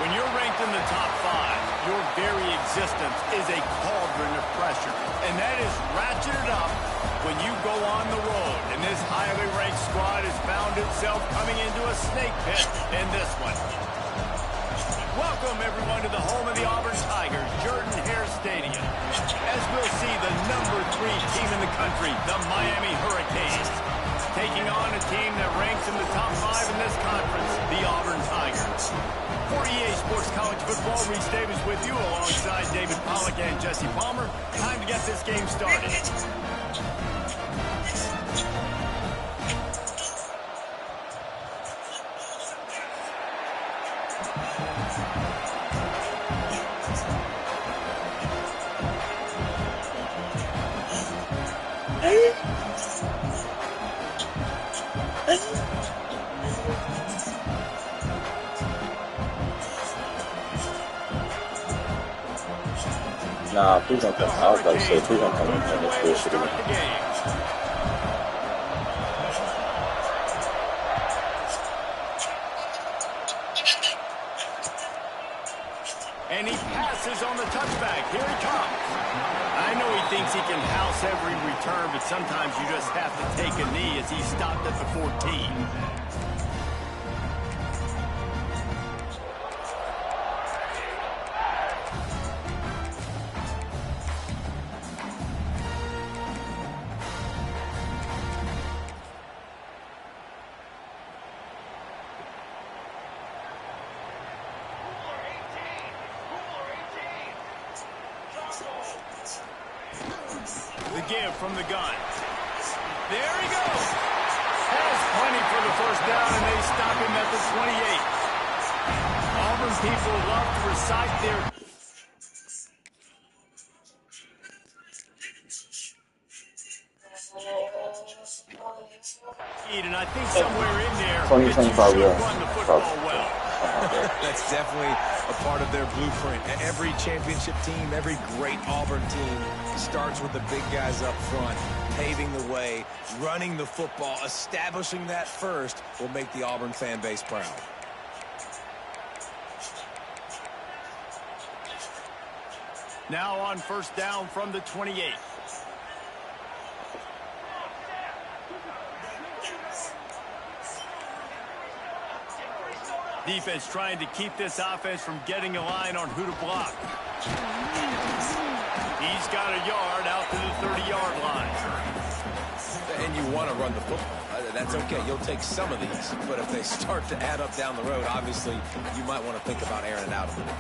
When you're ranked in the top 5, your very existence is a cauldron of pressure. And that is ratcheted up when you go on the road. And this highly ranked squad has found itself coming into a snake pit in this one. Welcome, everyone, to the home of the Auburn Tigers, Jordan-Hare Stadium. As we'll see, the number 3 team in the country, the Miami Hurricanes, taking on a team that ranks in the top 5 in this conference, the Auburn Tigers. 48 Sports College Football, Reese Davis with you alongside David Pollack and Jesse Palmer. Time to get this game started. Nah, please don't come. I was about to say, please don't come in and this bullshit again. And he passes on the touchback. Here he comes. I know he thinks he can house every return, but sometimes you just have to take a knee as he stopped at the 14. The give from the gun. There he goes. Has plenty for the first down, and they stop him at the 28. Auburn people love to recite their... And I think somewhere in there, it should run the football well. That's definitely a part of their blueprint. Every championship team, every great Auburn team starts with the big guys up front, paving the way, running the football, establishing that first will make the Auburn fan base proud. Now on first down from the 28. Defense trying to keep this offense from getting a line on who to block. He's got a yard out to the 30-yard line. And you want to run the football. That's okay. You'll take some of these. But if they start to add up down the road, obviously, you might want to think about airing it out a little bit.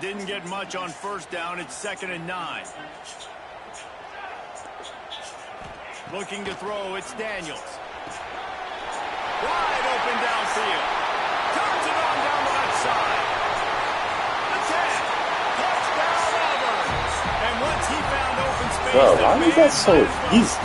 Didn't get much on first down. It's 2nd and 9. Looking to throw. It's Daniels. Wide open downfield. Turns it on down the left side. The 10. Touchdown Auburn. And once he found open space, bro, why is that so easy?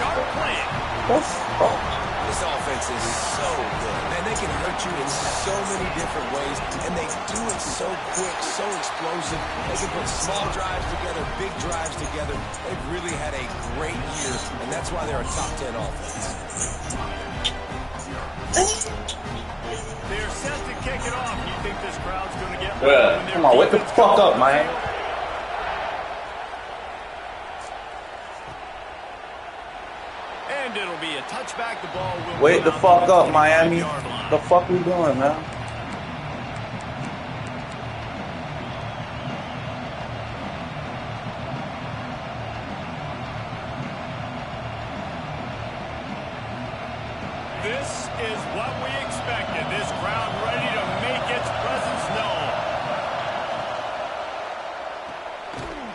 This offense is so good. Man, they can hurt you in so many different ways, and they do it so quick, so explosive. They can put small drives together, big drives together. They've really had a great year, and that's why they're a top 10 offense. They're set to kick it off. You think this crowd's going to get... Well, come on, wake the fuck up, man. And it'll be a touchback. The ball will... Wake the fuck up, Miami. The fuck we doing, man? This is what we expected. This crowd ready to make its presence known.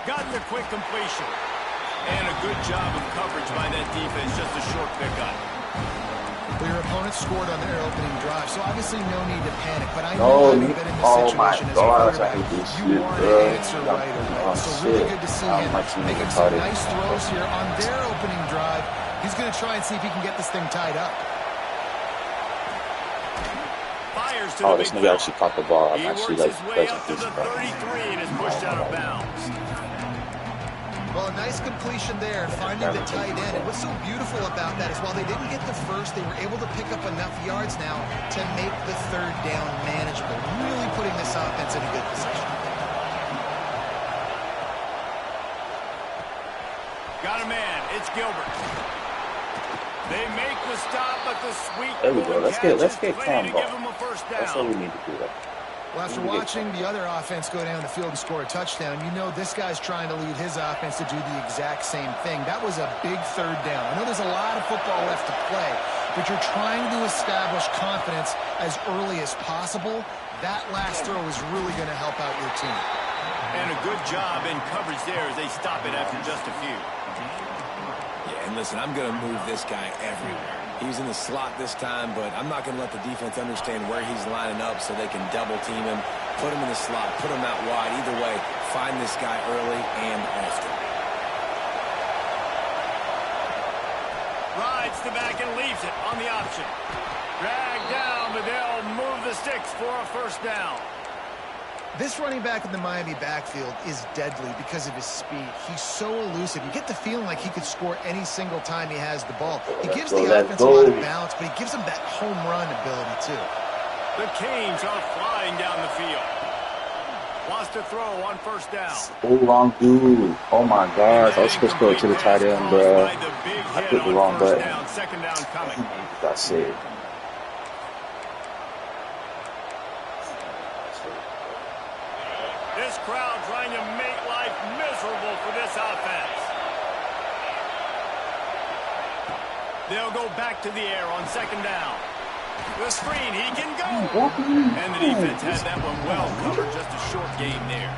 Got the quick completion. And a good job of coverage by that defense. Just a short pickup. Well, your opponent scored on their opening drive, so obviously no need to panic. But I know having been in this situation as a quarterback, you want to answer right away. So really good to see him making some nice throws here on their opening drive. He's going to try and see if he can get this thing tied up. 5 fires to Oh, the this big nigga fella. actually caught the ball. I'm He actually works like his way pleasant up to this the bro. 33 and is pushed out of bounds. Well, a nice completion there, finding the tight end. And what's so beautiful about that is while they didn't get the first, they were able to pick up enough yards now to make the third down manageable, really putting this offense in a good position. Got a man. It's Gilbert. They make the stop, but the sweet There we go. Let's get Cam ball. give him a first down. That's what we need to do. Well, after watching the other offense go down the field and score a touchdown, you know this guy's trying to lead his offense to do the exact same thing. That was a big third down. I know there's a lot of football left to play, but you're trying to establish confidence as early as possible. That last throw is really going to help out your team. And a good job in coverage there as they stop it after just a few. Yeah, and listen, I'm going to move this guy everywhere. He's in the slot this time, but I'm not going to let the defense understand where he's lining up so they can double team him, put him in the slot, put him out wide. Either way, find this guy early and often. Rides the back and leaves it on the option. Dragged down, but they'll move the sticks for a first down. This running back in the Miami backfield is deadly because of his speed. He's so elusive. You get the feeling like he could score any single time he has the ball. He gives the offense a lot of balance, but he gives them that home run ability, too. The Canes are flying down the field. Wants to throw on first down. Oh, wrong dude. Oh, my gosh. I was supposed to go to the tight end, bro. I clicked the wrong button. Second down coming. That's it. This crowd trying to make life miserable for this offense. They'll go back to the air on second down. The screen, he can go. And the defense had that one well covered, just a short game there.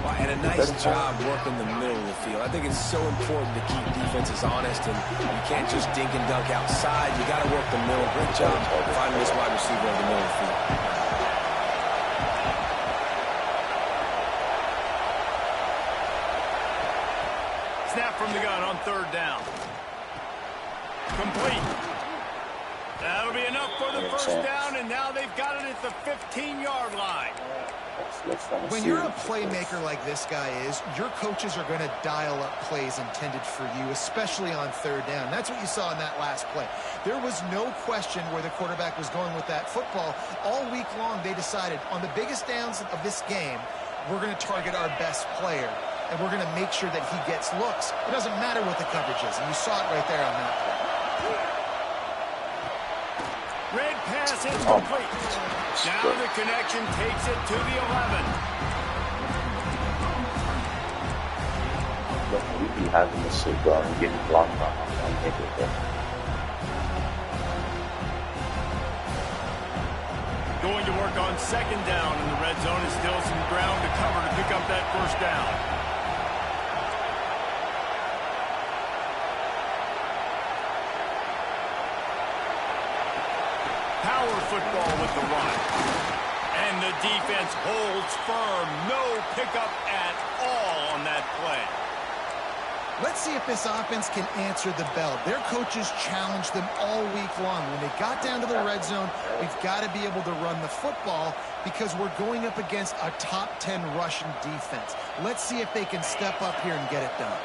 Well, and a nice job working the middle of the field. I think it's so important to keep defenses honest, and you can't just dink and dunk outside. You got to work the middle. Great job finding this wide receiver in the middle of the field. Snap from the gun on third down. Complete. That'll be enough for the first down, and now they've got it at the 15-yard line. When you're a playmaker like this guy is, your coaches are going to dial up plays intended for you, especially on third down. That's what you saw in that last play. There was no question where the quarterback was going with that football. All week long, they decided on the biggest downs of this game, we're going to target our best player, and we're going to make sure that he gets looks. It doesn't matter what the coverage is, and you saw it right there on that play. Red pass is complete. Now the connection takes it to the 11. Look, we be having this shit go and getting blocked by my nigga, bro. Going to work on second down in the red zone, and still some ground to cover to pick up that first down. Power football with the run. And the defense holds firm. No pickup at all on that play. Let's see if this offense can answer the bell. Their coaches challenged them all week long. When they got down to the red zone, we've got to be able to run the football because we're going up against a top 10 Russian defense. Let's see if they can step up here and get it done.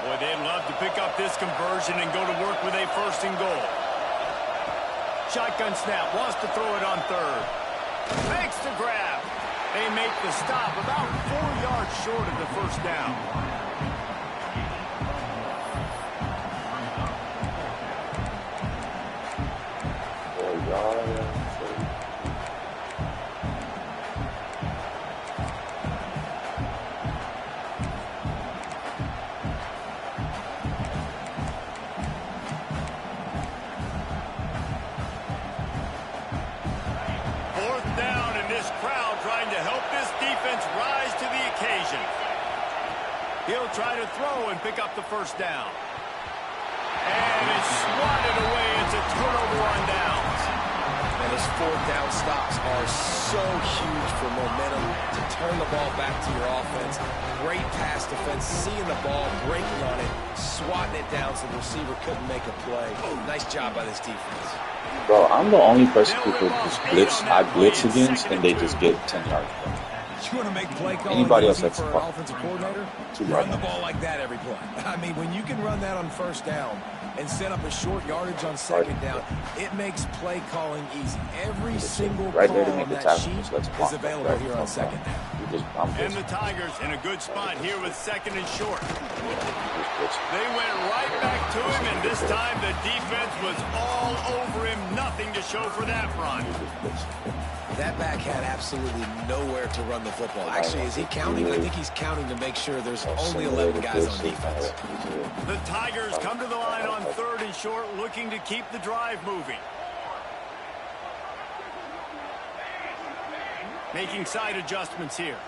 Boy, they'd love to pick up this conversion and go to work with a first and goal. Shotgun snap, wants to throw it on third. Makes the grab. They make the stop about 4 yards short of the first down. Rise to the occasion. He'll try to throw and pick up the first down. And it's swatted away. It's a turnover on downs. And Those fourth down stops are so huge for momentum to turn the ball back to your offense. Great pass defense, seeing the ball, breaking on it, swatting it down so the receiver couldn't make a play. Nice job by this defense. Bro, I'm the only person who could just blitz. I blitz against, and they just get 10 yards. You want to make play calling Anybody else easy that's for an offensive coordinator? Run the ball like that every play. I mean, when you can run that on first down and set up a short yardage on second down, it makes play calling easy. Every single call on that sheet is available here on second down. And the Tigers in a good spot here with second and short. They went right back to him, and this time the defense was all over him. Nothing to show for that run. That back had absolutely nowhere to run the football. Actually, is he counting? I think he's counting to make sure there's only 11 guys on defense. The Tigers come to the line on third and short, looking to keep the drive moving. Making side adjustments here.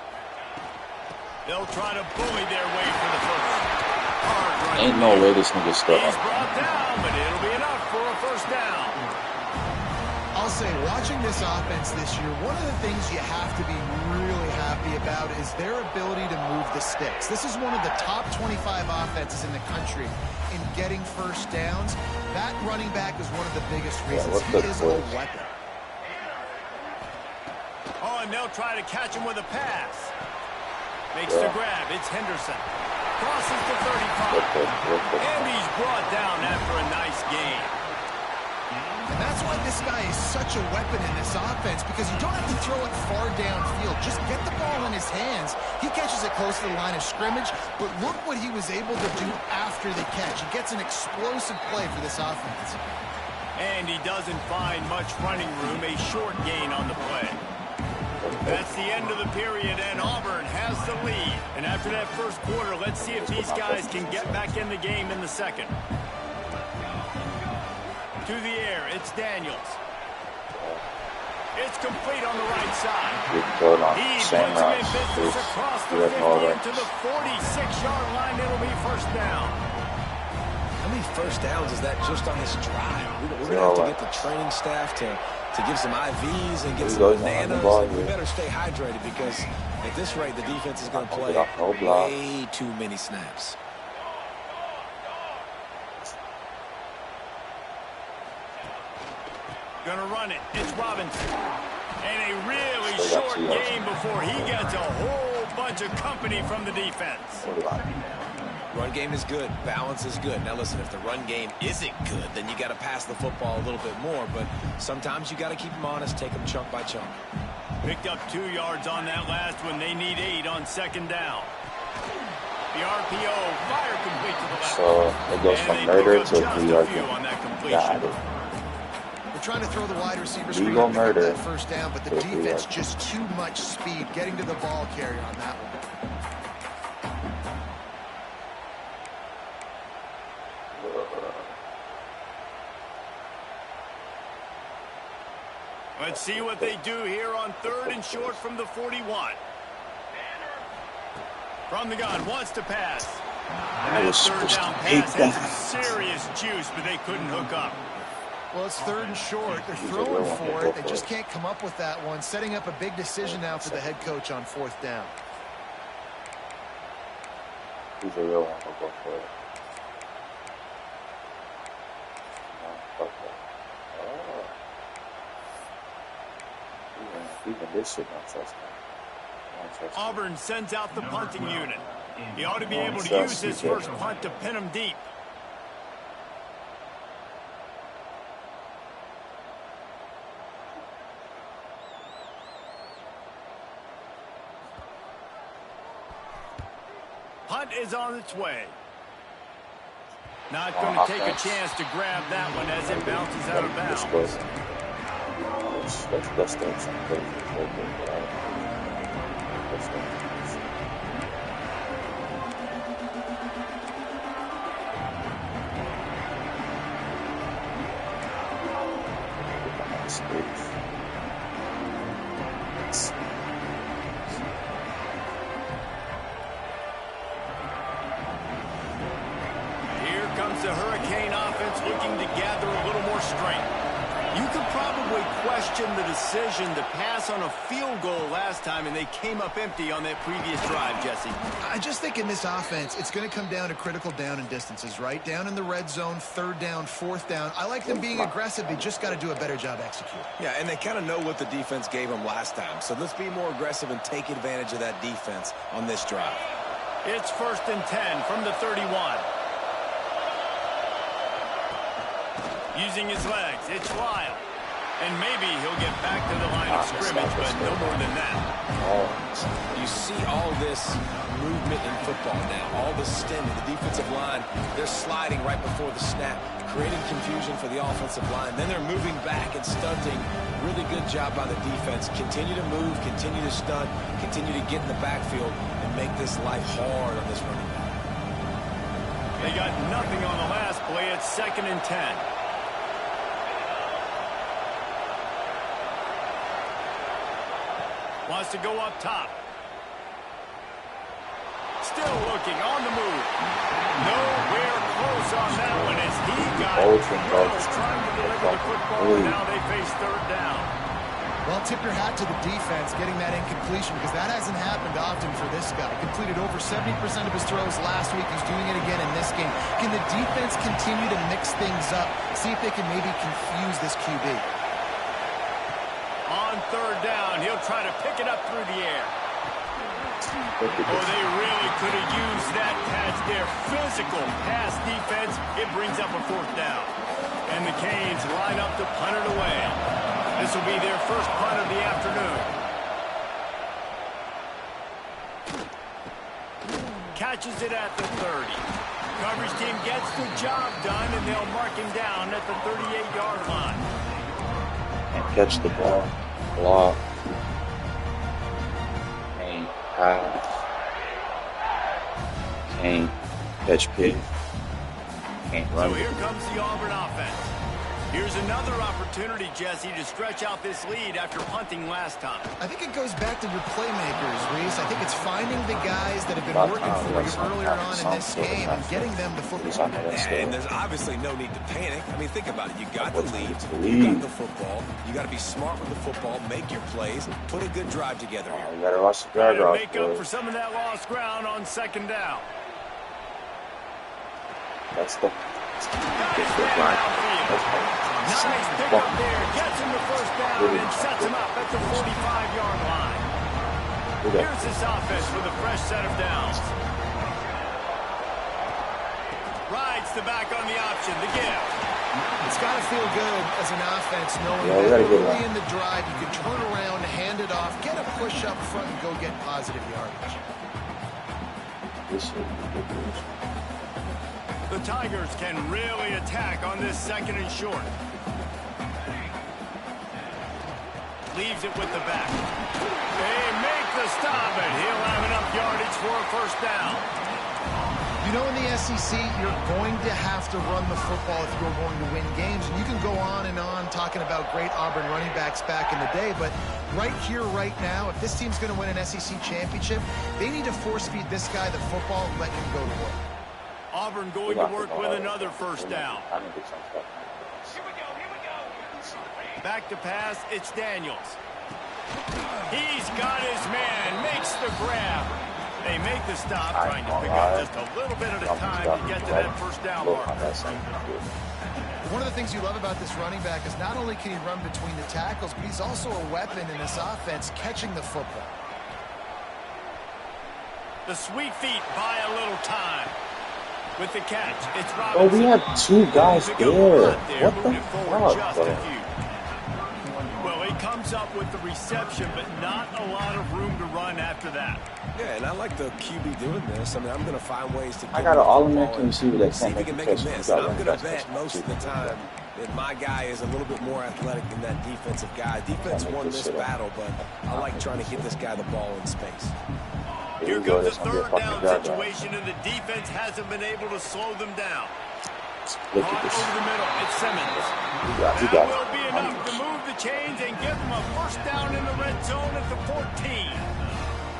They'll try to bully their way for the first. Ain't no way this nigga's stuck. He's brought down, but it'll be enough for a first down. I'll say, watching this offense this year, one of the things you have to be really happy about is their ability to move the sticks. This is one of the top 25 offenses in the country in getting first downs. That running back is one of the biggest reasons. He is a weapon. Oh, and they'll try to catch him with a pass. Makes the grab. It's Henderson. Crosses the 35. And he's brought down after a nice game. And that's why this guy is such a weapon in this offense, because you don't have to throw it far downfield. Just get the ball in his hands. He catches it close to the line of scrimmage, but look what he was able to do after the catch. He gets an explosive play for this offense. And he doesn't find much running room, a short gain on the play. That's the end of the period, and Auburn has the lead. And after that first quarter, let's see if these guys can get back in the game in the second. To the air, it's Daniels. It's complete on the right side. He puts him in business across the 50 to the 46-yard line. It'll be first down. How many first downs is that just on this drive? We're going to have to get the training staff to give some IVs and get some bananas. We better stay hydrated, because at this rate, the defense is going to play way too many snaps. Gonna run it. It's Robinson. And a really short game before he gets a whole bunch of company from the defense. Run game is good. Balance is good. Now listen, if the run game isn't good, then you got to pass the football a little bit more. But sometimes you got to keep them honest, take them chunk by chunk. Picked up 2 yards on that last one. They need 8 on second down. The RPO fire complete to the left. So it goes from murder to 3 yards. They're trying to throw the wide receiver screen to pick up that first down, but the defense just too much speed getting to the ball carrier on that one. Let's see what they do here on third and short from the 41. From the gun, wants to pass. And that third down pass has serious juice, but they couldn't hook up. Well, it's third and short. They're throwing for it. They just can't come up with that one. Setting up a big decision now for the head coach on fourth down. He's a real one. I'll go for it. Even this shit don't trust me. Auburn sends out the punting unit. He ought to be able to use his first punt to pin him deep. Punt is on its way. Not going to take a chance to grab that one as it bounces out of bounds. Let's do something. Here comes the Hurricane offense looking to gather a little more strength. You could probably question the decision to pass on a field goal last time, and they came up empty on that previous drive, Jesse. I just think in this offense, it's going to come down to critical down and distances, right? Down in the red zone, third down, fourth down. I like them being aggressive. They just got to do a better job executing. Yeah, and they kind of know what the defense gave them last time. So let's be more aggressive and take advantage of that defense on this drive. It's 1st and 10 from the 31. Using his legs, it's Lyle. And maybe he'll get back to the line of scrimmage, but no more than that. You see all this movement in football now, all the stemming, the defensive line, they're sliding right before the snap, creating confusion for the offensive line. Then they're moving back and stunting. Really good job by the defense. Continue to move, continue to stunt, continue to get in the backfield and make this life hard on this running back. They got nothing on the last play. It's 2nd and 10. Wants to go up top. Still looking on the move. Nowhere close on that one as he got trying to deliver the football, and now they face 3rd down. Well, tip your hat to the defense getting that incompletion because that hasn't happened often for this guy. Completed over 70% of his throws last week. He's doing it again in this game. Can the defense continue to mix things up? See if they can maybe confuse this QB. On 3rd down, he'll try to pick it up through the air. Oh, they really could have used that catch there. Physical pass defense. It brings up a 4th down. And the Canes line up to punt it away. This will be their first punt of the afternoon. Catches it at the 30. Coverage team gets the job done, and they'll mark him down at the 38-yard line. Can't catch the ball. Block. Can't pass. Can't catch pick. Can't run. So here comes the Auburn offense. Here's another opportunity, Jesse, to stretch out this lead after punting last time. I think it goes back to your playmakers, Reese. I think it's finding the guys that have been working for you earlier on in this game and getting them the football. And there's obviously no need to panic. I mean, think about it. You got the lead. You got the football. You got to be smart with the football, make your plays, put a good drive together here. You got to rush the drive off. Make up for some of that lost ground on 2nd down. That's the Nice pick up there. Gets him the 1st down and sets him up at the 45-yard line. Here's this offense with a fresh set of downs. Rides the back on the option. The give. It's got to feel good as an offense knowing that early in the drive you can turn around, hand it off, get a push up front, and go get positive yardage. The Tigers can really attack on this 2nd and short. Leaves it with the back. They make the stop, and he'll have enough yardage for a 1st down. You know, in the SEC, you're going to have to run the football if you're going to win games. And you can go on and on talking about great Auburn running backs back in the day, but right here, right now, if this team's going to win an SEC championship, they need to force-feed this guy the football and let him go to work. Auburn going to work with another 1st down. Back to pass, it's Daniels. He's got his man, makes the grab. They make the stop, trying to pick up just a little bit at a time to get to that 1st down mark. One of the things you love about this running back is not only can he run between the tackles, but he's also a weapon in this offense, catching the football. The sweet feet buy a little time. With the catch, it's Robinson. Oh, we have 2 guys there. What the fuck? Well, he comes up with the reception, but not a lot of room to run after that. Yeah, and I like the QB doing this. I mean, I'm going to find ways to get I got an all-American receiver that see if he can make a miss. I'm going to bet most of the time that my guy is a little bit more athletic than that defensive guy. Defense won this battle, but I like trying to get this guy the ball in space. Here comes a 3rd down situation, and the defense hasn't been able to slow them down. Look at this. Over the middle, it's Simmons. That will be enough to move the chains and give them a 1st down in the red zone at the 14.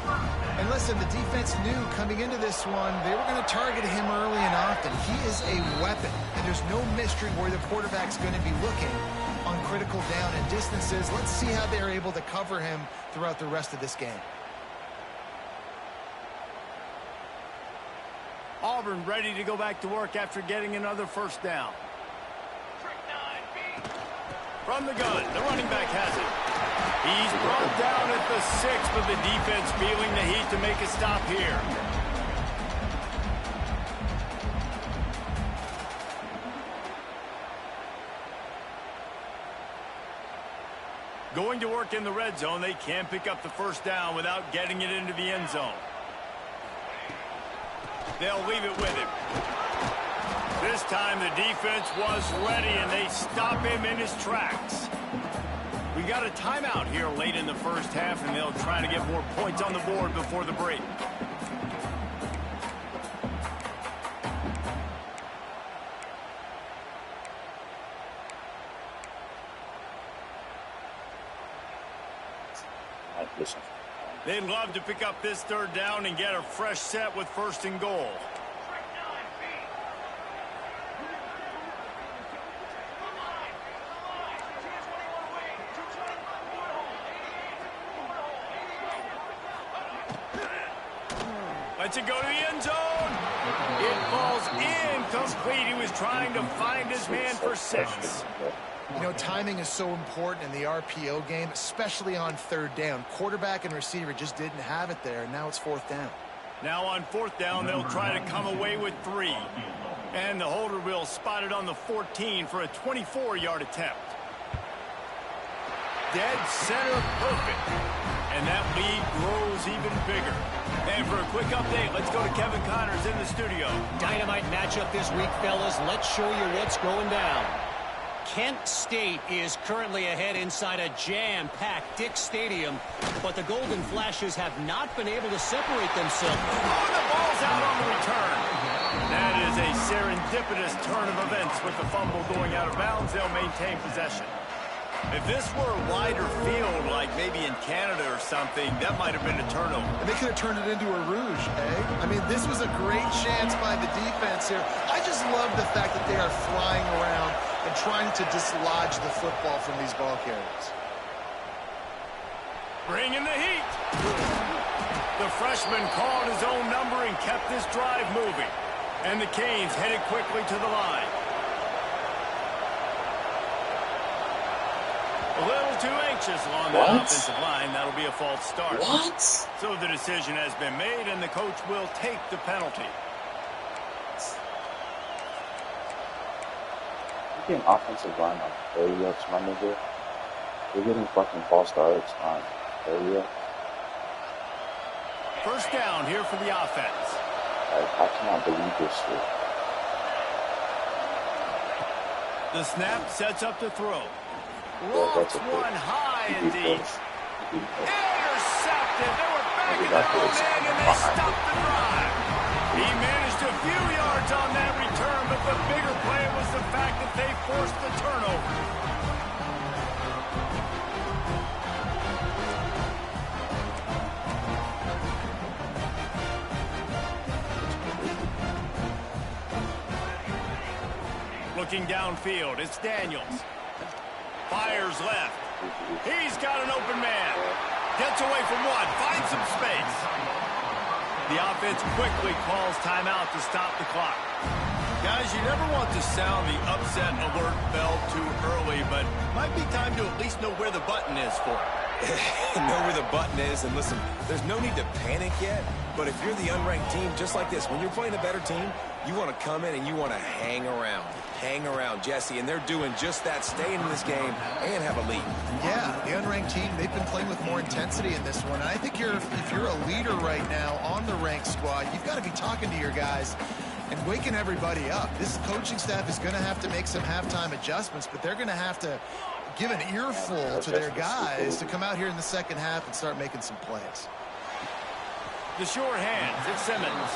And listen, the defense knew coming into this one, they were going to target him early and often. He is a weapon, and there's no mystery where the quarterback's going to be looking on critical down and distances. Let's see how they're able to cover him throughout the rest of this game. Auburn ready to go back to work after getting another first down. From the gun, the running back has it. He's brought down at the 6, but the defense feeling the heat to make a stop here. Going to work in the red zone, they can't pick up the first down without getting it into the end zone. They'll leave it with him. This time the defense was ready, and they stop him in his tracks. We got a timeout here late in the first half, and they'll try to get more points on the board before the break. They'd love to pick up this third down and get a fresh set with 1st and goal. Lets it go to the end zone. It falls incomplete. He was trying to find his man for 6. You know, timing is so important in the RPO game, especially on 3rd down. Quarterback and receiver just didn't have it there, and now it's 4th down. Now on 4th down, they'll try to come away with 3. And the holder will spot it on the 14 for a 24-yard attempt. Dead center perfect. And that lead grows even bigger. And for a quick update, let's go to Kevin Connors in the studio. Dynamite matchup this week, fellas. Let's show you what's going down. Kent State is currently ahead inside a jam-packed Dick Stadium, but the Golden Flashes have not been able to separate themselves. Oh, the ball's out on the return. That is a serendipitous turn of events with the fumble going out of bounds. They'll maintain possession. If this were a wider field, like maybe in Canada or something, that might have been a turnover. And they could have turned it into a rouge, eh? I mean, this was a great chance by the defense here. I just love the fact that they are flying around and trying to dislodge the football from these ball carriers. Bringing the heat. The freshman called his own number and kept this drive moving. And the Canes headed quickly to the line. A little too anxious along the offensive line. That'll be a false start. What? So the decision has been made, and the coach will take the penalty. You're getting offensive line on 30 ups, my nigga. You're getting fucking false starts on 30 ups. First down here for the offense. I cannot believe this shit. The snap sets up the throw. That's Lofts a one high and deep. Intercepted. They were backing the ball in, and they stopped the drive. He managed a few yards on that return, but the bigger play was the fact that they forced the turnover. Looking downfield, it's Daniels. Fires left. He's got an open man. Gets away from one. Finds some space. The offense quickly calls timeout to stop the clock. Guys, you never want to sound the upset alert bell too early, but might be time to at least know where the button is for it. Know where the button is, and listen, there's no need to panic yet, but if you're the unranked team, just like this, when you're playing a better team, you want to come in and you want to hang around. Hang around, Jesse, and they're doing just that, staying in this game and have a lead. Yeah, the unranked team, they've been playing with more intensity in this one. And I think if you're a leader right now on the ranked squad, you've got to be talking to your guys and waking everybody up. This coaching staff is going to have to make some halftime adjustments, but they're going to have to give an earful to their guys to come out here in the second half and start making some plays. The short hands, it's Simmons.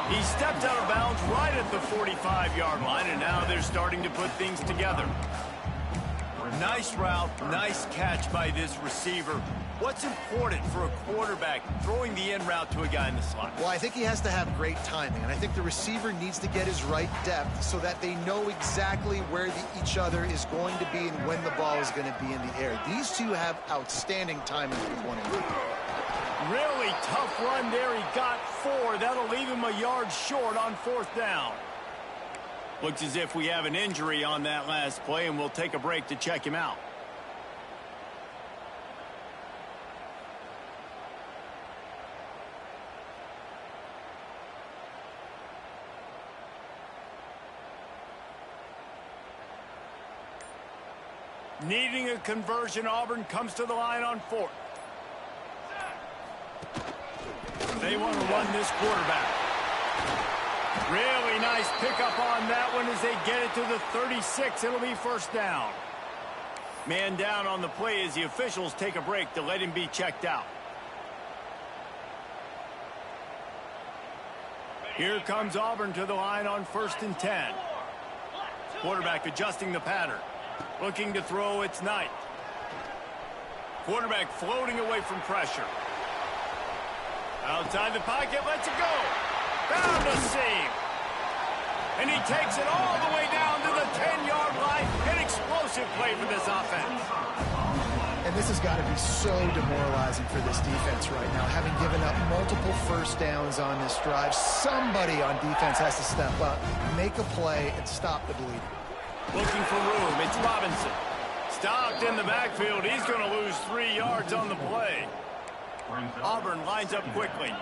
He stepped out of bounds right at the 45-yard line, and now they're starting to put things together. Nice route, nice catch by this receiver. What's important for a quarterback throwing the in route to a guy in the slot? Well, I think he has to have great timing, and I think the receiver needs to get his right depth so that they know exactly where each other is going to be and when the ball is going to be in the air. These two have outstanding timing with one another. Really tough run there. He got 4. That'll leave him a yard short on 4th down. Looks as if we have an injury on that last play, and we'll take a break to check him out. Needing a conversion, Auburn comes to the line on 4th. They want to run this quarterback. Really nice pickup on that one as they get it to the 36. It'll be 1st down. Man down on the play as the officials take a break to let him be checked out. Here comes Auburn to the line on 1st and 10. Quarterback adjusting the pattern. Looking to throw, it's Knight. Quarterback floating away from pressure. Outside the pocket, lets it go. Found a seam. And he takes it all the way down to the 10-yard line. An explosive play for this offense. And this has got to be so demoralizing for this defense right now. Having given up multiple 1st downs on this drive, somebody on defense has to step up, make a play, and stop the bleeding. Looking for room. It's Robinson. Stopped in the backfield. He's going to lose 3 yards on the play. Auburn lines up quickly.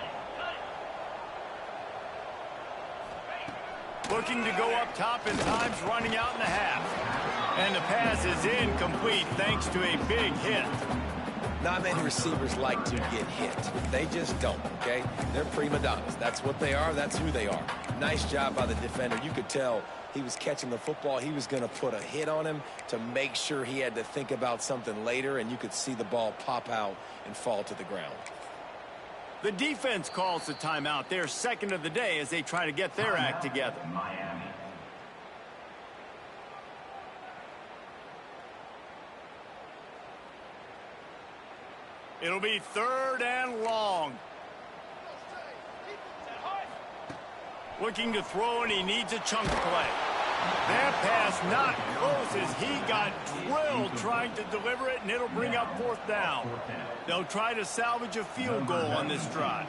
Looking to go up top, and time's running out in the half. And the pass is incomplete thanks to a big hit. Not many receivers like to get hit. They just don't, okay? They're prima donnas. That's what they are. That's who they are. Nice job by the defender. You could tell he was catching the football. He was going to put a hit on him to make sure he had to think about something later, and you could see the ball pop out and fall to the ground. The defense calls the timeout. They're 2nd of the day as they try to get their act together. It'll be 3rd and long. Looking to throw, and he needs a chunk play. That pass not close as he got drilled trying to deliver it, and it'll bring up 4th down. They'll try to salvage a field goal on this drive.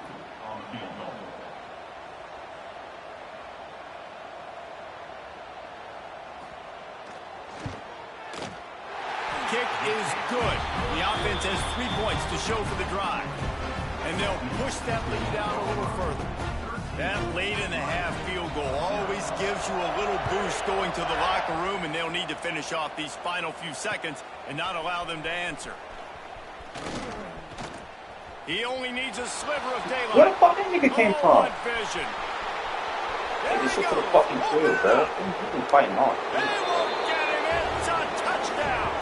Kick is good. The offense has 3 points to show for the drive. And they'll push that lead down a little further. That late in the half field goal always gives you a little boost going to the locker room, and they'll need to finish off these final few seconds and not allow them to answer. He only needs a sliver of daylight. Where the fucking nigga came from? Vision. Hey, this is for the fucking field, bro. You've been fighting on. They won't get him. It's a touchdown.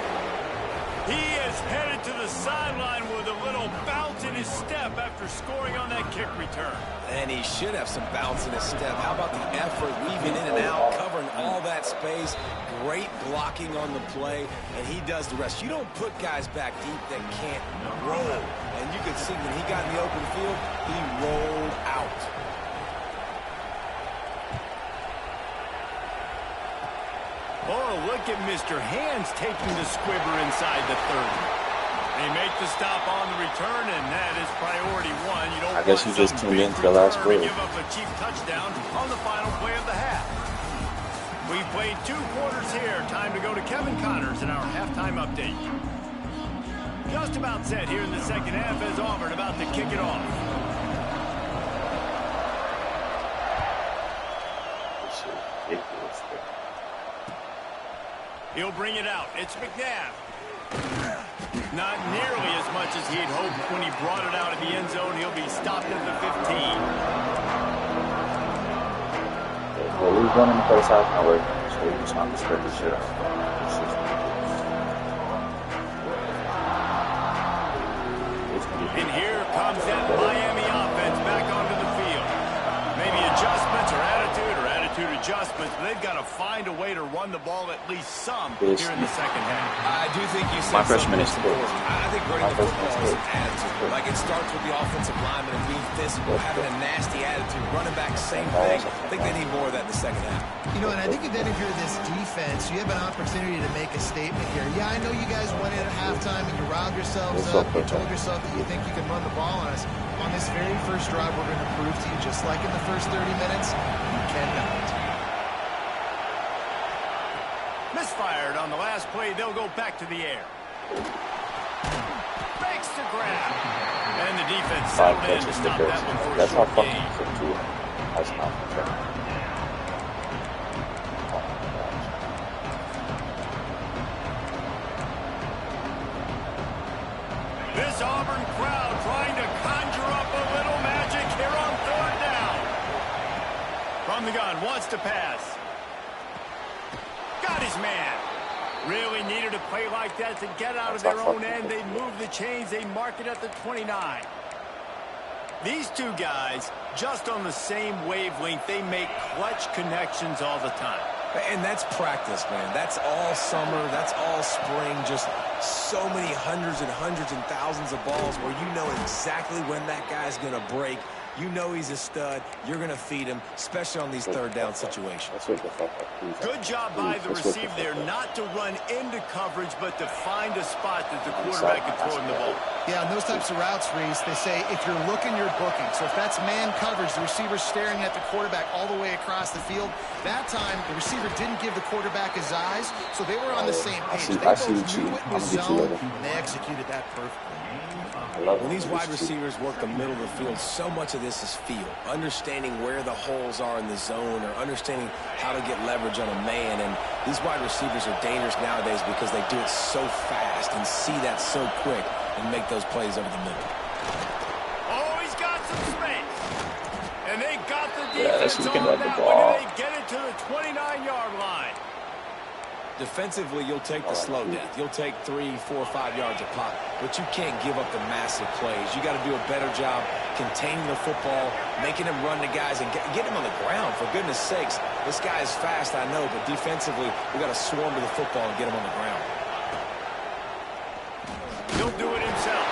He is headed to the sideline with a little bounce in his step after scoring on that kick return. And he should have some bounce in his step. How about the effort, weaving in and out, covering all that space, great blocking on the play, and he does the rest. You don't put guys back deep that can't roll. And you could see when he got in the open field, he rolled out. Oh, look at Mr. Hands taking the squibber inside the 30. They make the stop on the return, and that is priority 1. You don't I guess you just tuned into the last play. Give up a cheap touchdown on the final play of the half. We've played 2 quarters here. Time to go to Kevin Connors in our halftime update. Just about set here in the 2nd half as Auburn about to kick it off. This is ridiculous. He'll bring it out. It's McNabb. Not nearly as much as he had hoped when he brought it out of the end zone. He'll be stopped at the 15. Well, we've run in the first half now, so we just not to spread the shit out. And here comes that Miami offense back onto the field. Maybe adjustments or attitude adjustments. they've got to find a way to run the ball at least some here in the second half. I do think you said something that's important. I think running the football is an attitude. Like, it starts with the offensive lineman and being physical, having a nasty attitude. Running back, same thing. I think they need more of that in the second half. You know, and I think if you're this defense, you have an opportunity to make a statement here. Yeah, I know you guys went in at halftime and you riled yourselves up. You told yourself that you think you can run the ball on us. On this very first drive, we're going to prove to you, just like in the first 30 minutes, you cannot. Misfired on the last play. They'll go back to the air. Makes the grab. And the defense settled in to stop that one for a short gain. That's not fair. This Auburn crowd trying to conjure up a little magic here on third down. From the gun, wants to pass. Got his man. Really needed a play like that to get out of their own end. They move the chains. They mark it at the 29. These two guys, just on the same wavelength, they make clutch connections all the time. And that's practice, man. That's all summer. That's all spring. Just so many hundreds and hundreds and thousands of balls where you know exactly when that guy's going to break. You know he's a stud. You're going to feed him, especially on these third down situations. Good job by the receiver there not to run into coverage, but to find a spot that the quarterback can throw in the ball. Yeah, on those types of routes, Reese, they say if you're looking, you're booking. So if that's man coverage, the receiver's staring at the quarterback all the way across the field. That time, the receiver didn't give the quarterback his eyes, so they were on the same page. They both knew it was zone, and they executed that perfectly. When these wide receivers work the middle of the field, so much of this is feel. Understanding where the holes are in the zone or understanding how to get leverage on a man. And these wide receivers are dangerous nowadays because they do it so fast and see that so quick and make those plays over the middle. Oh, he's got some space. And they got the defense on that one, and they get it to the 29-yard line. Defensively, you'll take the slow death. You'll take 3, 4, 5 yards a pop, but you can't give up the massive plays. You got to do a better job containing the football, making him run the guys, and get him on the ground, for goodness sakes. This guy is fast, I know, but defensively, we got to swarm to the football and get him on the ground. He'll do it himself.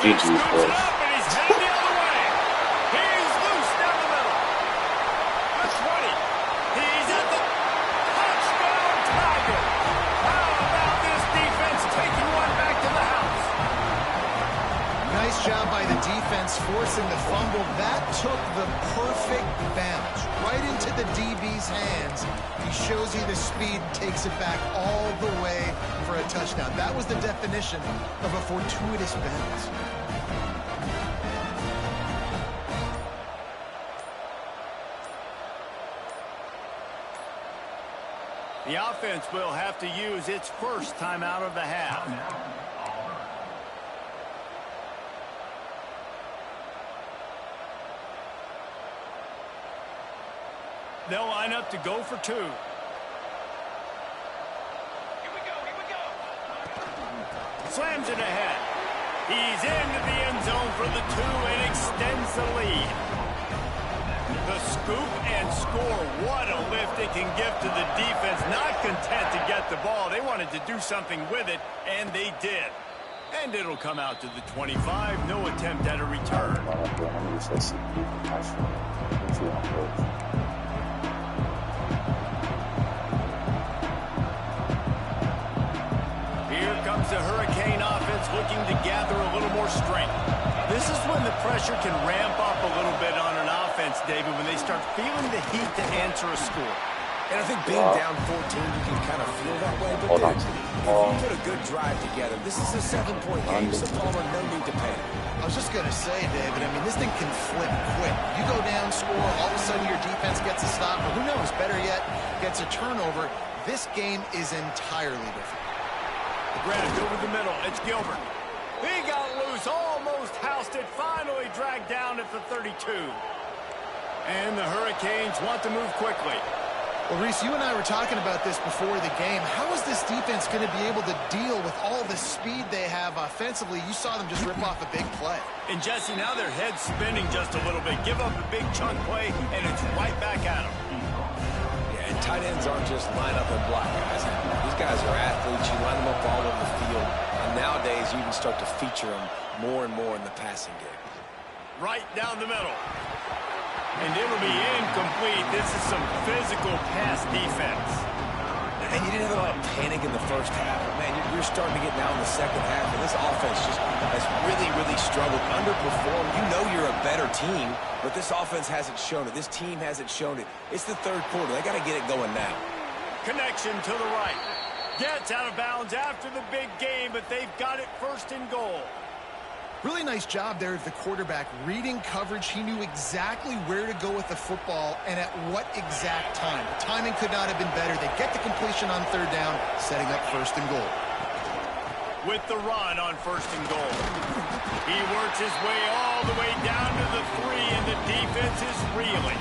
He scoops it up, and he's headed the other way. He's loose down the middle. The 20. He's at the touchdown Tiger. How about this defense taking one back to the house? Nice job by the defense forcing the fumble. That took the perfect bounce right into the DB's hands. He shows you the speed, takes it back all the way for a touchdown. That was the definition of a fortuitous bounce. The offense will have to use its first timeout of the half. They'll line up to go for 2. Here we go. Slams it ahead. He's into the end zone for the 2 and extends the lead. The scoop and score. What a lift it can give to the defense. Not content to get the ball. They wanted to do something with it, and they did. And it'll come out to the 25. No attempt at a return. Here comes the Hurricane offense looking to gather a little more strength. This is when the pressure can ramp up a little bit on an offense, David, when they start feeling the heat to answer a score. And I think being down 14, you can kind of feel that way. But if you put a good drive together, this is a 7-point game, so Palmer, no need to panic. I was just going to say, David, I mean, this thing can flip quick. You go down, score, all of a sudden your defense gets a stop, or who knows, better yet, gets a turnover. This game is entirely different. Grabbed over the middle. It's Gilbert. He got loose, almost housed it, finally dragged down at the 32. And the Hurricanes want to move quickly. Well, Reese, you and I were talking about this before the game. How is this defense going to be able to deal with all the speed they have offensively? You saw them just rip off a big play. And, Jesse, now their head's spinning just a little bit. Give up a big chunk play, and it's right back at them. Yeah, and tight ends aren't just line up and block guys. These guys are athletes. You line them up all over the field. And nowadays, you can start to feature them more and more in the passing game. Right down the middle. And it'll be incomplete. This is some physical pass defense. And you didn't have a lot of panic in the first half. But man, you're starting to get now in the second half. And this offense just has really, really struggled, underperformed. You know you're a better team, but this offense hasn't shown it. This team hasn't shown it. It's the third quarter. They got to get it going now. Connection to the right. Gets out of bounds after the big game, but they've got it first and goal. Really nice job there of the quarterback. Reading coverage, he knew exactly where to go with the football and at what exact time. The timing could not have been better. They get the completion on third down, setting up first and goal. With the run on first and goal. He works his way all the way down to the 3, and the defense is reeling.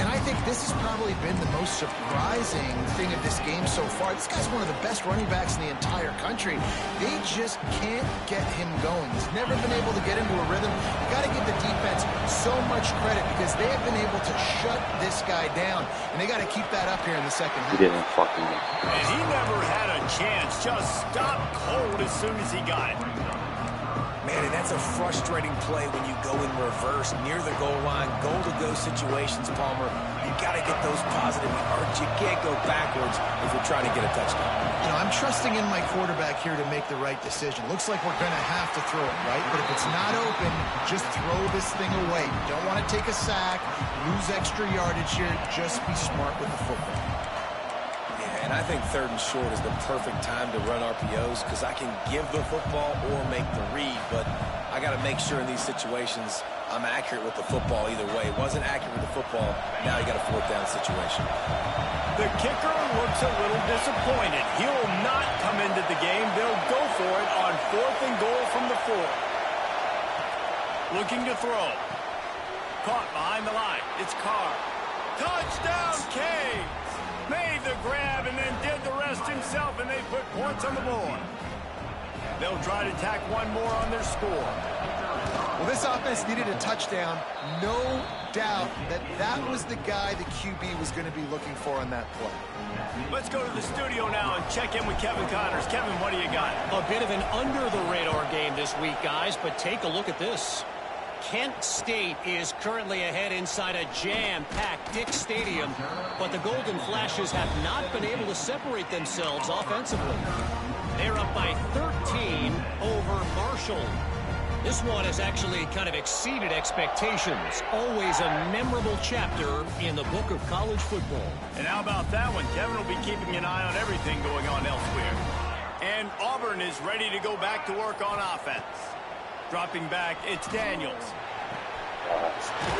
And I think this has probably been the most surprising thing of this game so far. This guy's one of the best running backs in the entire country. They just can't get him going. He's never been able to get into a rhythm. You got to give the defense so much credit because they have been able to shut this guy down. And they got to keep that up here in the second half. He didn't fucking get. And he never had a chance. Just stopped cold as soon as he got it. Man, and that's a frustrating play when you go in reverse near the goal line, goal-to-go situations, Palmer. You got to get those positive yards. You can't go backwards if you're trying to get a touchdown. You know, I'm trusting in my quarterback here to make the right decision. Looks like we're going to have to throw it, right? But if it's not open, just throw this thing away. You don't want to take a sack, lose extra yardage here. Just be smart with the football. And I think third and short is the perfect time to run RPOs because I can give the football or make the read, but I got to make sure in these situations I'm accurate with the football either way. Wasn't accurate with the football, now you got a fourth down situation. The kicker looks a little disappointed. He'll not come into the game. They'll go for it on fourth and goal from the 4. Looking to throw. Caught behind the line. It's Carr. Touchdown, Canes! Made the grab and then did the rest himself, and they put points on the board. They'll try to tack one more on their score. Well, this offense needed a touchdown. No doubt that was the guy the QB was going to be looking for on that play. Let's go to the studio now and check in with Kevin Connors. Kevin, what do you got? A bit of an under-the-radar game this week, guys, but take a look at this. Kent State is currently ahead inside a jam-packed Dick Stadium, but the Golden Flashes have not been able to separate themselves offensively. They're up by 13 over Marshall. This one has actually kind of exceeded expectations. Always a memorable chapter in the book of college football. And how about that one? Kevin will be keeping an eye on everything going on elsewhere. And Auburn is ready to go back to work on offense. Dropping back, it's Daniels.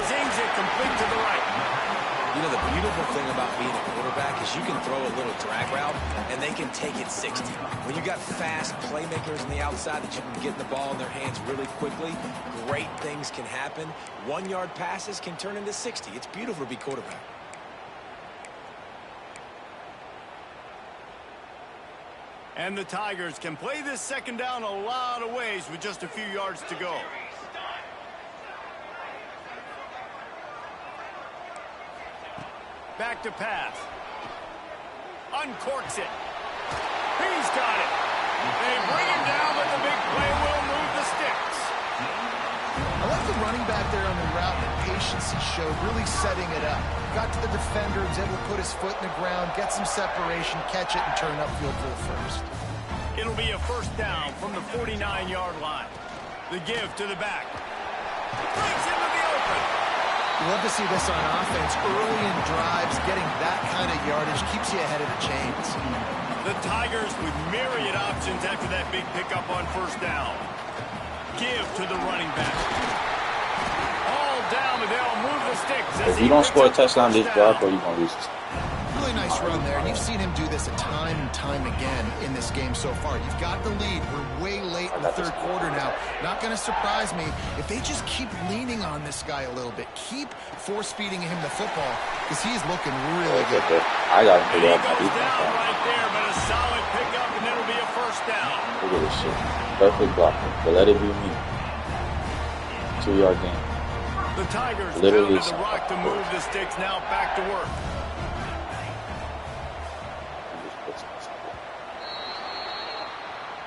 Zings it complete to the right. You know, the beautiful thing about being a quarterback is you can throw a little drag route, and they can take it 60. When you got fast playmakers on the outside that you can get the ball in their hands really quickly, great things can happen. 1-yard passes can turn into 60. It's beautiful to be quarterback. And the Tigers can play this second down a lot of ways with just a few yards to go. Back to pass. Uncorks it. He's got it. They bring him down, but the big play will move the sticks. I like the running back there on the route and the patience he showed, really setting it up. Got to the defender, was able to put his foot in the ground, get some separation, catch it, and turn upfield for the first. It'll be a first down from the 49-yard line. The give to the back. Breaks into the open. You love to see this on offense. Early in drives, getting that kind of yardage keeps you ahead of the chains. The Tigers with myriad options after that big pickup on first down. Give to the running back. All down, but they'll move the sticks. If you don't score a touchdown this drive, or you're going to lose this. Really nice run there, and you've seen him do this a time and time again in this game so far. You've got the lead. We're way late in the third quarter now. Not going to surprise me if they just keep leaning on this guy a little bit. Keep force-feeding him the football because he's looking really good. I got to figure out my defense. Down right there, but a solid pickup, and it'll be a first down. Look at this shit. Perfect blocking. But let it be me. 2-yard game. The Tigers Literally pounded the rock to move the sticks. Now back to work.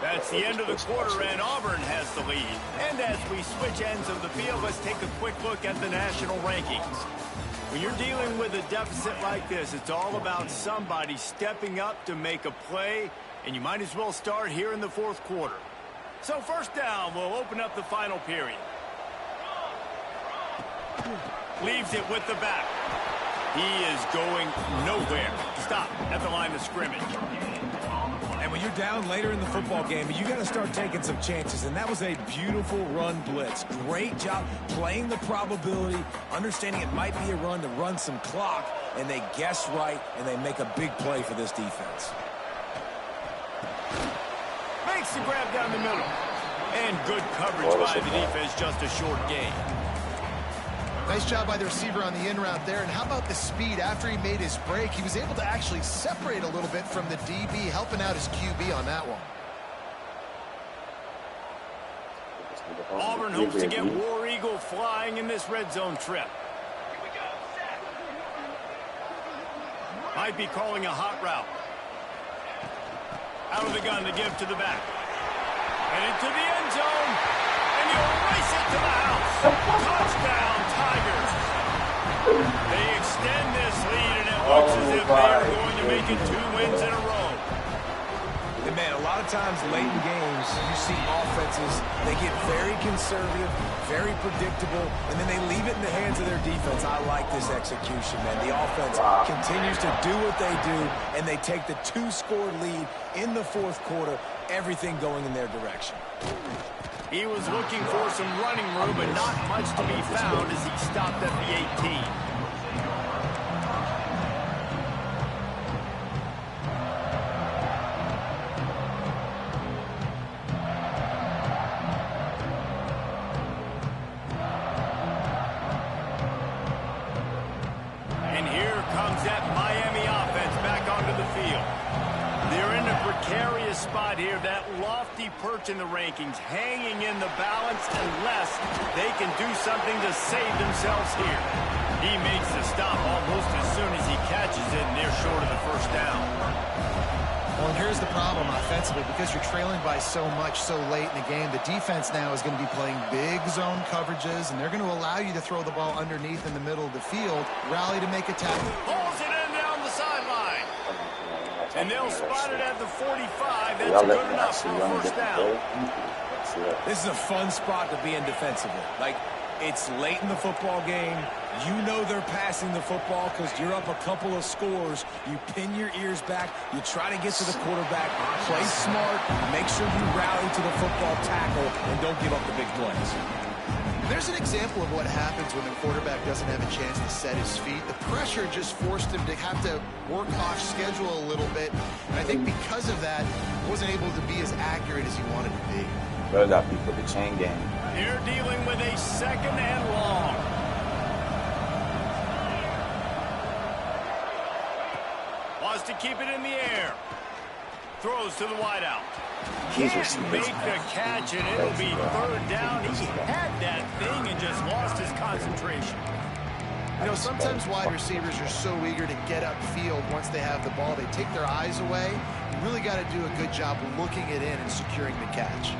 That's the end of the quarter, and Auburn has the lead. And as we switch ends of the field, let's take a quick look at the national rankings. When you're dealing with a deficit like this, it's all about somebody stepping up to make a play, and you might as well start here in the fourth quarter. So first down, we'll open up the final period. Leaves it with the back. He is going nowhere. Stop at the line of scrimmage. And when you're down later in the football game, you got to start taking some chances. And that was a beautiful run blitz. Great job playing the probability, understanding it might be a run to run some clock, and they guess right, and they make a big play for this defense. Makes the grab down the middle. And good coverage by the defense, just a short gain. Nice job by the receiver on the in route there. And how about the speed? After he made his break, he was able to actually separate a little bit from the DB, helping out his QB on that one. Auburn hopes to get War Eagle flying in this red zone trip. Might be calling a hot route. Out of the gun to give to the back. And into the end zone. And he'll race it to the house. Touchdown, Tigers. They extend this lead, and it looks as if they are going to make it 2 wins in a row. And man, a lot of times late in games, you see offenses, they get very conservative, very predictable, and then they leave it in the hands of their defense. I like this execution, man. The offense continues to do what they do, and they take the 2-score lead in the fourth quarter, everything going in their direction. He was looking for some running room, but not much to be found as he stopped at the 18. And here comes that Miami offense back onto the field. They're in a precarious spot here, that lofty perch in the rankings, hanging in the balance unless they can do something to save themselves here. He makes the stop almost as soon as he catches it, and they're short of the first down. Well, and here's the problem offensively. Because you're trailing by so much so late in the game, the defense now is going to be playing big zone coverages, and they're going to allow you to throw the ball underneath in the middle of the field, rally to make a tackle. Pulls it in down the sideline. And they'll spot it at the 45. That's good enough for a first down. This is a fun spot to be in defensively. Like, it's late in the football game. You know they're passing the football because you're up a couple of scores. You pin your ears back. You try to get to the quarterback. Play smart. Make sure you rally to the football tackle and don't give up the big plays. There's an example of what happens when the quarterback doesn't have a chance to set his feet. The pressure just forced him to have to work off schedule a little bit. And I think because of that, he wasn't able to be as accurate as he wanted to be. Better got people the chain game. They're dealing with a second and long. Wants to keep it in the air. Throws to the wideout. Can't make the catch, and it'll be third down. He had that thing and just lost his concentration. You know, sometimes wide receivers are so eager to get upfield once they have the ball. They take their eyes away. You really got to do a good job looking it in and securing the catch.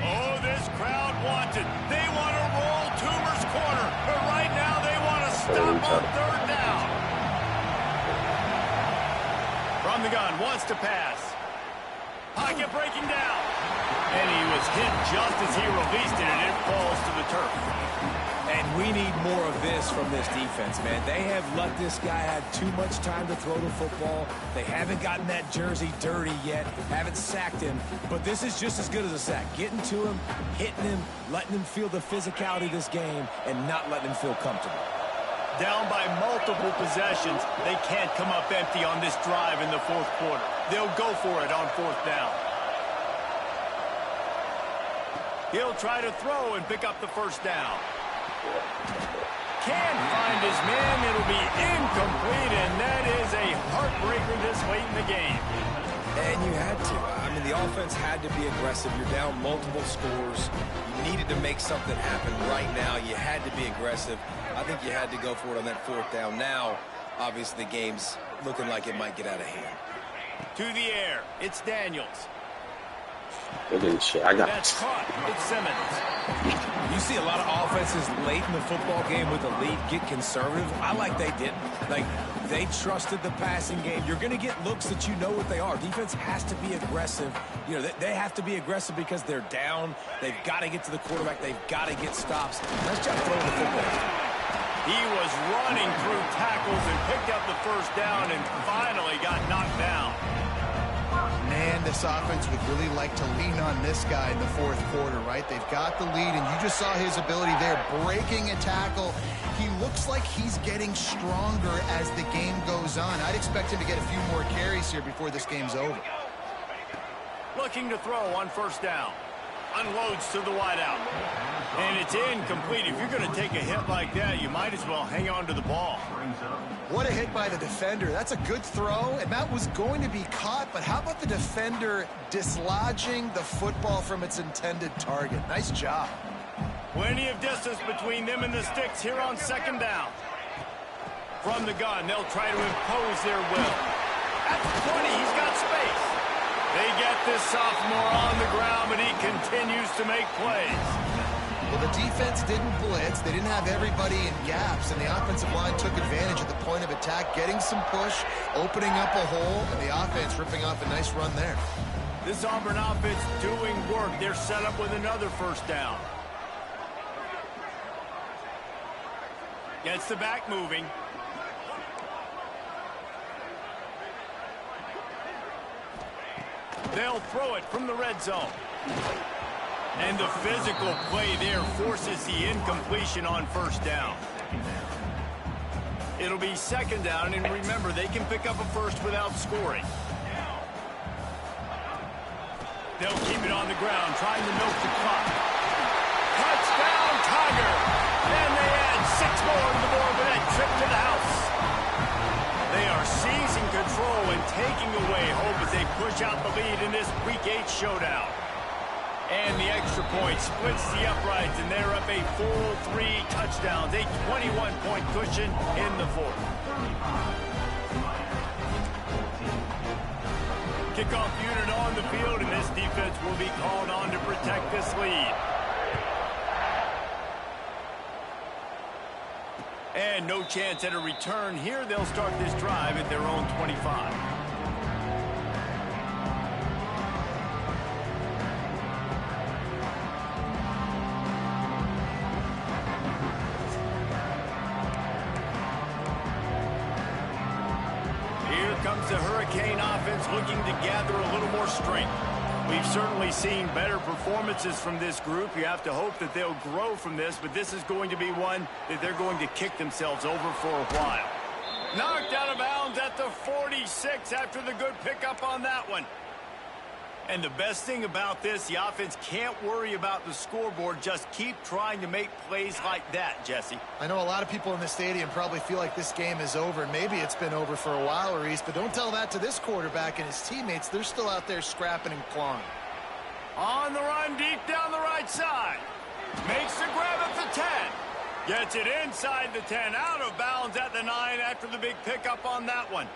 Oh, this crowd wants it. They want to roll Toomer's corner, but right now they want to stop on third down. From the gun, wants to pass. Pocket breaking down. And he was hit just as he released it, and it falls to the turf. And we need more of this from this defense, man. They have let this guy have too much time to throw the football. They haven't gotten that jersey dirty yet, haven't sacked him. But this is just as good as a sack. Getting to him, hitting him, letting him feel the physicality of this game, and not letting him feel comfortable. Down by multiple possessions, they can't come up empty on this drive in the fourth quarter. They'll go for it on fourth down. He'll try to throw and pick up the first down. Can't find his man. It'll be incomplete, and that is a heartbreaker this late in the game. And you had to. I mean, the offense had to be aggressive. You're down multiple scores. You needed to make something happen right now. You had to be aggressive. I think you had to go for it on that fourth down. Now, obviously, the game's looking like it might get out of hand. To the air. It's Daniels. Look at this shit. I got That's caught. It's Simmons. You see a lot of offenses late in the football game with the lead get conservative. I like they didn't. Like, they trusted the passing game. You're going to get looks that you know what they are. Defense has to be aggressive. You know, they have to be aggressive because they're down. They've got to get to the quarterback. They've got to get stops. Nice job throwing the football. He was running through tackles and picked up the first down and finally got knocked down. Man, this offense would really like to lean on this guy in the fourth quarter, right? They've got the lead, and you just saw his ability there, breaking a tackle. He looks like he's getting stronger as the game goes on. I'd expect him to get a few more carries here before this game's over. Looking to throw on first down. Unloads to the wideout. And it's incomplete. If you're going to take a hit like that, you might as well hang on to the ball. What a hit by the defender. That's a good throw, and that was going to be caught, but how about the defender dislodging the football from its intended target? Nice job. Plenty of distance between them and the sticks here on second down. From the gun, they'll try to impose their will. At the 20, he's got space. They get this sophomore on the ground, but he continues to make plays. Well, the defense didn't blitz. They didn't have everybody in gaps, and the offensive line took advantage at the point of attack, getting some push, opening up a hole, and the offense ripping off a nice run there. This Auburn offense doing work. They're set up with another first down. Gets the back moving. They'll throw it from the red zone. And the physical play there forces the incompletion on first down. It'll be second down, and remember, they can pick up a first without scoring. They'll keep it on the ground, trying to milk the clock. Touchdown, Tiger! And they add 6 more to the board with that trip to the house. They are seizing control and taking away hope as they push out the lead in this Week 8 showdown. And the extra point splits the uprights, and they're up a full 3 touchdowns, a 21-point cushion in the fourth. Kickoff unit on the field, and this defense will be called on to protect this lead. And no chance at a return here. They'll start this drive at their own 25. Here comes the Hurricane offense looking to gather a little more strength. We've certainly seen better performances from this group. You have to hope that they'll grow from this, but this is going to be one that they're going to kick themselves over for a while. Knocked out of bounds at the 46 after the good pickup on that one. And the best thing about this, the offense can't worry about the scoreboard. Just keep trying to make plays like that, Jesse. I know a lot of people in the stadium probably feel like this game is over, and maybe it's been over for a while, Reese, but don't tell that to this quarterback and his teammates. They're still out there scrapping and clawing. On the run, deep down the right side. Makes the grab at the 10. Gets it inside the 10, out of bounds at the 9 after the big pickup on that one.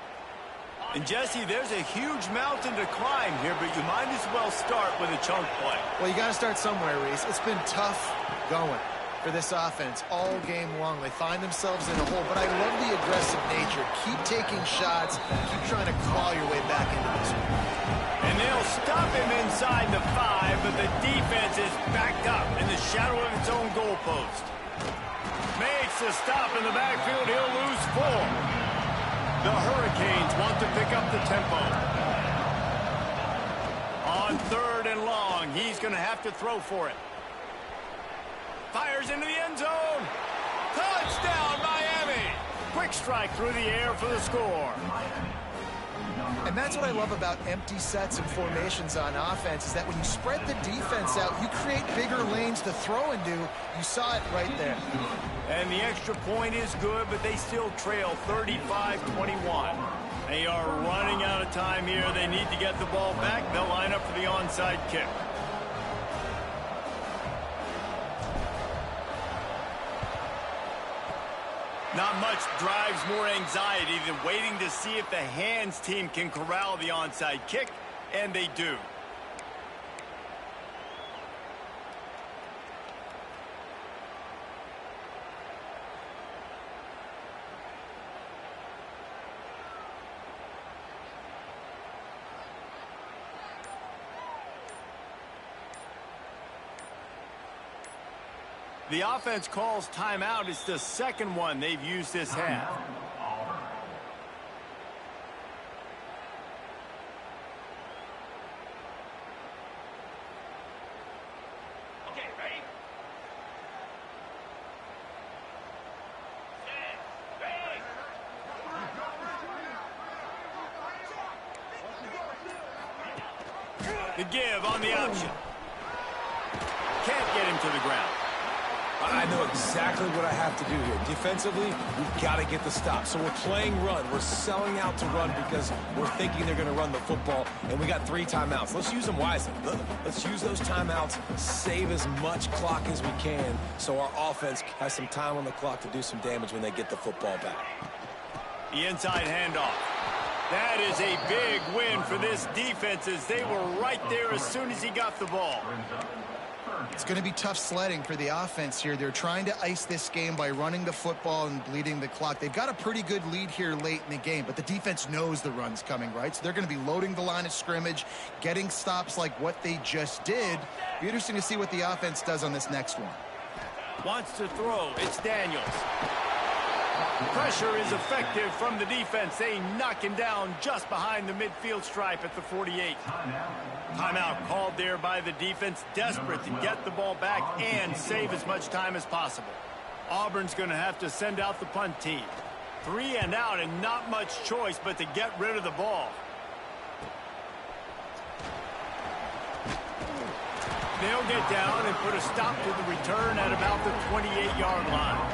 And, Jesse, there's a huge mountain to climb here, but you might as well start with a chunk play. Well, you got to start somewhere, Reese. It's been tough going for this offense all game long. They find themselves in a hole, but I love the aggressive nature. Keep taking shots. Keep trying to claw your way back into this one. And they'll stop him inside the 5, but the defense is backed up in the shadow of its own goalpost. Makes the stop in the backfield. He'll lose 4. The Hurricanes want to pick up the tempo. On 3rd and long, he's going to have to throw for it. Fires into the end zone. Touchdown, Miami. Quick strike through the air for the score. And that's what I love about empty sets and formations on offense, is that when you spread the defense out, you create bigger lanes to throw into. You saw it right there. And the extra point is good, but they still trail 35-21. They are running out of time here. They need to get the ball back. They'll line up for the onside kick. Not much drives more anxiety than waiting to see if the hands team can corral the onside kick, and they do. The offense calls timeout. It's the second one they've used this half. Okay, ready? The give on the option. Can't get him to the ground. I know exactly what I have to do here. Defensively, we've got to get the stop. So we're playing run. We're selling out to run because we're thinking they're going to run the football, and we got 3 timeouts. Let's use them wisely. Let's use those timeouts, save as much clock as we can so our offense has some time on the clock to do some damage when they get the football back. The inside handoff. That is a big win for this defense as they were right there as soon as he got the ball. It's going to be tough sledding for the offense here. They're trying to ice this game by running the football and bleeding the clock. They've got a pretty good lead here late in the game, but the defense knows the run's coming, right? So they're going to be loading the line of scrimmage, getting stops like what they just did. Be interesting to see what the offense does on this next one. Wants to throw. It's Daniels. Pressure is effective from the defense. They knock him down just behind the midfield stripe at the 48. Timeout called there by the defense, desperate to get the ball back and save as much time as possible. Auburn's going to have to send out the punt team. 3 and out and not much choice but to get rid of the ball. They'll get down and put a stop to the return at about the 28-yard line.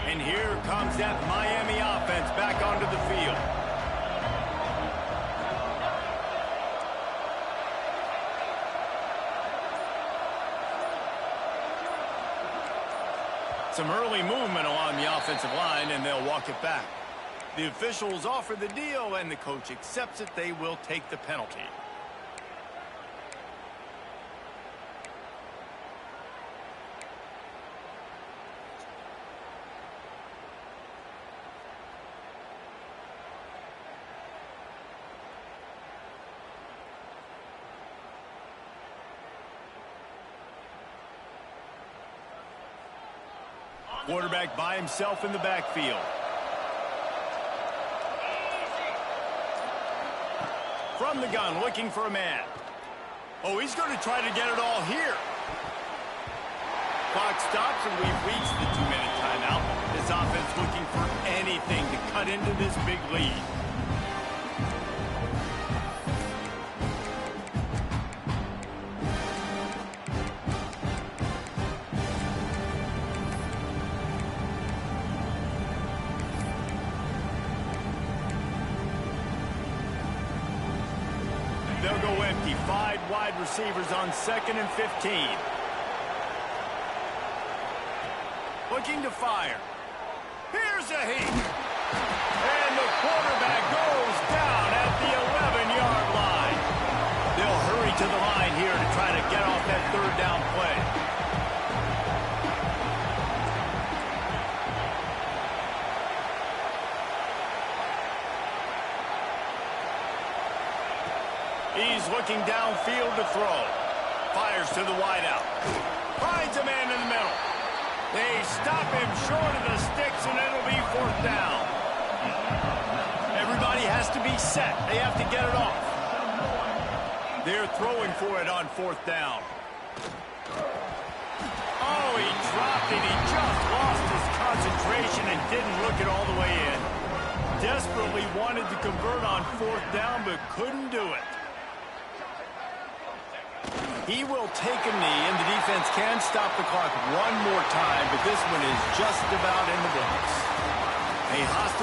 And here comes that Miami offense back onto the field. Some early movement along the offensive line, and they'll walk it back. The officials offer the deal, and the coach accepts it. They will take the penalty. Quarterback by himself in the backfield. From the gun, looking for a man. Oh, he's going to try to get it all here. Clock stops, and we've reached the 2-minute timeout. This offense looking for anything to cut into this big lead. They'll go empty. 5 wide receivers on 2nd and 15. Looking to fire. Here's a heat. And the quarterback goes down at the 11-yard line. They'll hurry to the line here to try to get off that 3rd down play. He's looking downfield to throw. Fires to the wideout. Finds a man in the middle. They stop him short of the sticks, and it'll be 4th down. Everybody has to be set. They have to get it off. They're throwing for it on 4th down. Oh, he dropped it. He just lost his concentration and didn't look it all the way in. Desperately wanted to convert on 4th down, but couldn't do it. He will take a knee, and the defense can stop the clock one more time, but this one is just about in the books. A hostile